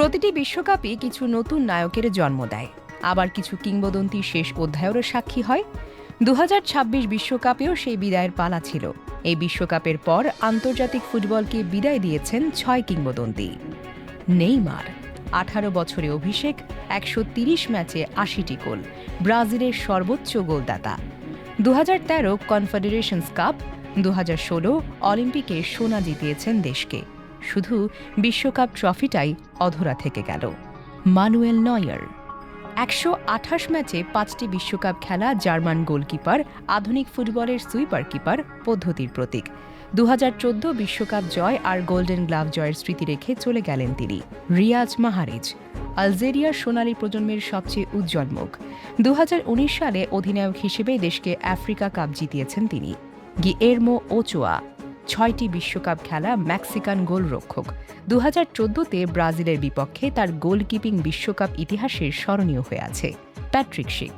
প্রতিটি বিশ্বকাপই কিছু নতুন নায়কের জন্ম দেয়, আবার কিছু কিংবদন্তি শেষ অধ্যায়েরও সাক্ষী হয়। ২০২৬ বিশ্বকাপেও সেই বিদায়ের পালা ছিল। এই বিশ্বকাপের পর আন্তর্জাতিক ফুটবলকে বিদায় দিয়েছেন ৬ কিংবদন্তি। নেইমার ১৮ বছরে অভিষেক, ১৩০ ম্যাচে ৮০টি গোল, ব্রাজিলের সর্বোচ্চ গোলদাতা। ২০১৩ কনফেডারেশনস কাপ, ২০১৬ অলিম্পিকে সোনা জিতিয়েছেন দেশকে। শুধু বিশ্বকাপ ট্রফিটাই অধরা থেকে গেল। মানুয়েল নয়্যার ১২৮ ম্যাচে ৫টি বিশ্বকাপ খেলা জার্মান গোলকিপার, আধুনিক ফুটবলের সুইপার কিপার পদ্ধতির প্রতীক। ২০১৪ বিশ্বকাপ জয় আর গোল্ডেন গ্লাভ জয়ের স্মৃতি রেখে চলে গেলেন তিনি। রিয়াজ মাহ্রেজ আলজেরিয়ার সোনালী প্রজন্মের সবচেয়ে উজ্জ্বল মুখ। ২০১৯ সালে অধিনায়ক হিসেবে দেশকে আফ্রিকা কাপ জিতিয়েছেন তিনি। গিয়ের্মো ওচোয়া ৬টি বিশ্বকাপ খেলা মেক্সিকান গোলরক্ষক। ২০১৪তে ব্রাজিলের বিপক্ষে তার গোলকিপিং বিশ্বকাপ ইতিহাসের স্মরণীয় হয়ে আছে। প্যাট্রিক শিক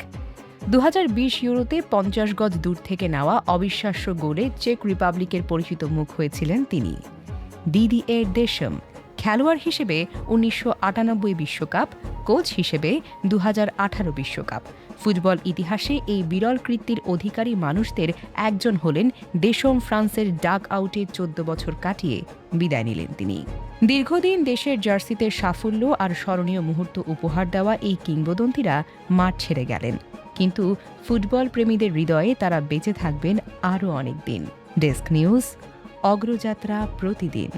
২০২০ ইউরোতে ৫০ গজ দূর থেকে নেওয়া অবিশ্বাস্য গোলে চেক রিপাবলিকের পরিচিত মুখ হয়েছিলেন তিনি। দিদিয়ের দেশম খেলোয়াড় হিসেবে ১৯৯৮ বিশ্বকাপ, কোচ হিসেবে ২০১৮ বিশ্বকাপ। ফুটবল ইতিহাসে এই বিরল কৃতির অধিকারী মানুষদের একজন হলেন দেশম। ফ্রান্সের ডাক আউটে ১৪ বছর কাটিয়ে বিদায় নিলেন তিনি। দীর্ঘদিন দেশের জার্সিতে সাফল্য আর স্মরণীয় মুহূর্ত উপহার দেওয়া এই কিংবদন্তিরা মাঠ ছেড়ে গেলেন, কিন্তু ফুটবল প্রেমীদের হৃদয়ে তারা বেঁচে থাকবেন আরও অনেক দিন। ডেস্ক নিউজ, অগ্রযাত্রা প্রতিদিন।